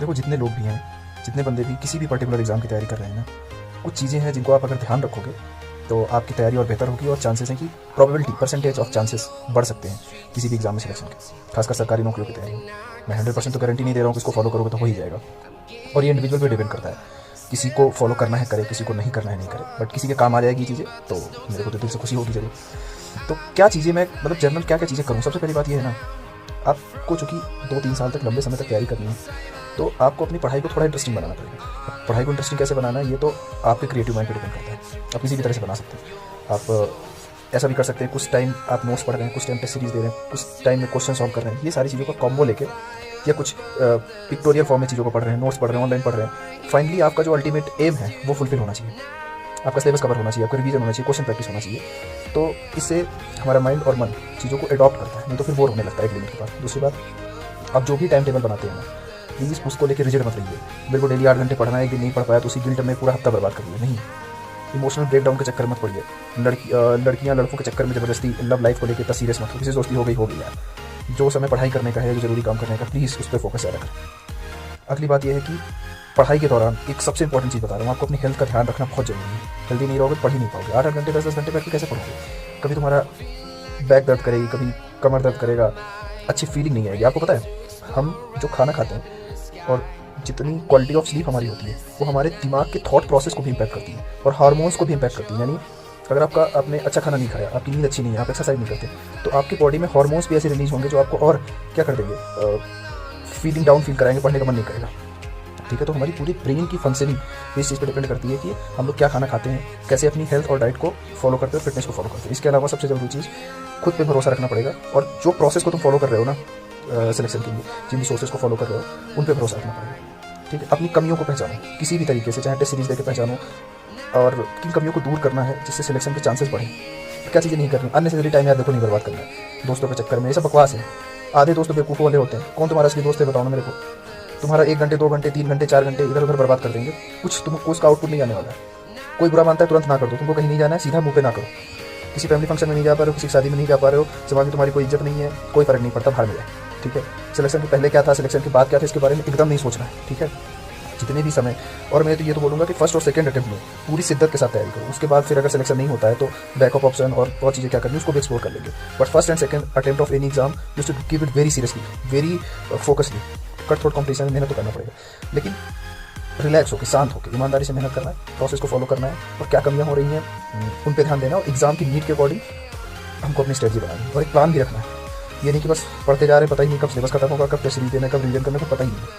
देखो जितने लोग भी हैं, जितने बंदे भी किसी भी पर्टिकुलर एग्ज़ाम की तैयारी कर रहे हैं ना, कुछ चीज़ें हैं जिनको आप अगर ध्यान रखोगे तो आपकी तैयारी और बेहतर होगी और चांसेस हैं कि प्रोबेबिलिटी परसेंटेज ऑफ चांसेस बढ़ सकते हैं किसी भी एग्जाम में सिलेक्शन के, खासकर सरकारी नौकरियों की तैयारी में। मैं 100% तो गारंटी नहीं दे रहा हूँ कि इसको फॉलो करोगे तो हो ही जाएगा, और ये इंडिविजुअल पे डिपेंड करता है। किसी को फॉलो करना है करे, किसी को नहीं करना है नहीं करे, बट किसी के काम आ जाएगी चीज़ें तो मेरे को तो दिल से खुशी होगी जरूर। तो क्या चीज़ें मैं मतलब जनरल क्या क्या चीज़ें करूँ, सबसे पहली बात ये है ना, आपको चूँकि 2-3 साल तक लंबे समय तक तैयारी करनी है तो आपको अपनी पढ़ाई को थोड़ा इंटरेस्टिंग बनाना पड़ेगा। अब पढ़ाई को इंटरेस्टिंग कैसे बनाना है ये तो आपके क्रिएटिव माइंड पे डिपेंड करता है। आप किसी भी तरह से बना सकते हैं। आप ऐसा भी कर सकते हैं, कुछ टाइम आप नोट्स पढ़ रहे हैं, कुछ टाइम टेस्ट सीरीज दे रहे हैं, कुछ टाइम में क्वेश्चन सॉल्व कर रहे हैं, ये सारी चीज़ों का कॉम्बो लेके, या कुछ पिक्टोरियल फॉर्म में चीज़ों को पढ़ रहे हैं, नोट्स पढ़ रहे हैं, ऑनलाइन पढ़ रहे हैं। फाइनली आपका जो अल्टीमेट एम है वो फुलफिल होना चाहिए। आपका सिलेबस कवर होना चाहिए, आपका रिवीजन होना चाहिए, क्वेश्चन प्रैक्टिस होना चाहिए। तो इससे हमारा माइंड और मन चीज़ों को अडॉप्ट करता है, नहीं तो फिर बोर होने लगता है एक लिमिट के बाद। दूसरी बात, आप जो भी टाइम टेबल बनाते हैं ना, प्लीज़ उसको लेकर रिजिड मत रहिए। मेरे को डेली 8 घंटे पढ़ना है, एक दिन नहीं पढ़ पाया तो उसी गिल्ट में पूरा हफ्ता बर्बाद कर दिया। नहीं, इमोशनल ब्रेकडाउन के चक्कर मत पड़िए। लड़कियाँ लड़कों के चक्कर में ज़बरदस्ती लव लाइफ को लेकर इतना सीरियस मत हो। किसी दोस्ती हो गई यार। जो समय पढ़ाई करने का है, जो ज़रूरी काम करने का, प्लीज़ उस पर फोकस ज़्यादा करें। अगली बात यह है कि पढ़ाई के दौरान एक सबसे इंपॉर्टेंट चीज़ बता रहा हूँ, आपको अपनी हेल्थ का ध्यान रखना बहुत जरूरी है। हेल्दी नहीं रहोगे पढ़ ही नहीं पाओगे। 8-8 घंटे 10-10 घंटे बैठ के कैसे पढ़ोगे? कभी तुम्हारा बैक दर्द करेगी, कभी कमर दर्द करेगा, अच्छी फीलिंग नहीं आएगी। आपको पता है, हम जो खाना खाते हैं और जितनी क्वालिटी ऑफ स्लीप हमारी होती है वो हमारे दिमाग के थॉट प्रोसेस को भी इम्पैक्ट करती है और हार्मोन्स को भी इम्पैक्ट करती है। यानी अगर आपने अच्छा खाना नहीं खाया, आपकी नींद अच्छी नहीं है, आप एक्सरसाइज नहीं करते, तो आपकी बॉडी में हार्मोन्स भी ऐसे रिलीज होंगे जो आपको और क्या कर देंगे, फीलिंग डाउन फील कराएंगे, पढ़ने का मन नहीं करेगा। ठीक है, तो हमारी पूरी ब्रेन की फंक्शनिंग इस चीज़ पर डिपेंड करती है कि हम लोग क्या खाना खाते हैं, कैसे अपनी हेल्थ और डाइट को फॉलो करते हैं, फिटनेस को फॉलो करते हैं। इसके अलावा सबसे ज़रूरी चीज़ खुद पे भरोसा रखना पड़ेगा, और जो प्रोसेस को तुम फॉलो कर रहे हो ना सिलेक्शन के लिए, जिन रिसोर्सेज को फॉलो कर रहे हो उन पे भरोसा रखना पड़ेगा। ठीक है, अपनी कमियों को पहचानो किसी भी तरीके से, चाहे टेस्ट सीरीज देकर पहचानो, और किन कमियों को दूर करना है जिससे सिलेक्शन के चांसेस बढ़ें। क्या चीज़ें नहीं करनी, अननेसेसरी टाइम यार देखो नहीं बर्बाद करना है दोस्तों के चक्कर में, ये सब बकवास है। आधे दोस्त बेवकूफ़ वाले होते हैं। कौन तुम्हारा असली दोस्त है बताओ ना मेरे को? तुम्हारा 1 घंटे 2 घंटे 3 घंटे 4 घंटे इधर उधर बर्बाद कर देंगे, कुछ तुमको उसका आउटपुट नहीं आने वाला है। कोई बुरा मानता है तुरंत ना कर दो। तुमको कहीं नहीं जाना है, सीधा मुंह पे ना करो। किसी फैमिली फंक्शन में नहीं जा पा रहे हो, किसी शादी में नहीं जा पा रहे हो, समाज में तुम्हारी कोई इज्जत नहीं है, कोई फर्क नहीं पड़ता, बाहर मिले। ठीक है, सिलेक्शन के पहले क्या था, सिलेक्शन के बाद क्या था, इसके बारे में एकदम नहीं सोचना है। ठीक है, जितने भी समय, और मैं तो ये तो बोलूँगा कि फर्स्ट और सेकंड अटेम्प्ट में पूरी शिद्दत के साथ तैयारी करो। उसके बाद फिर अगर सिलेक्शन नहीं होता है तो बैकअप ऑप्शन और बहुत चीज़ें क्या करनी है उसको भी एक्सप्लोर कर लेंगे। But first and second attempt of any exam you should give it very seriously, very फोकसली। Cut थोड़ा कॉम्पिटिशन में मेहनत तो करना पड़ेगा, लेकिन रिलैक्स होकर, शांत होकर, ईमानदारी से मेहनत करना है, प्रोसेस को फॉलो करना है, और क्या कमियाँ हो रही हैं उन पर ध्यान देना, और एग्जाम की नीड के अकॉर्डिंग हमको अपनी स्ट्रेटजी बनानी है और एक प्लान भी रखना है। ये नहीं कि बस पढ़ते जा रहे हैं, पता ही नहीं कब सिलेबस खत्म होगा, कब टेस्ट सीरीज देना है, कब रिवीजन करना है, पता ही नहीं।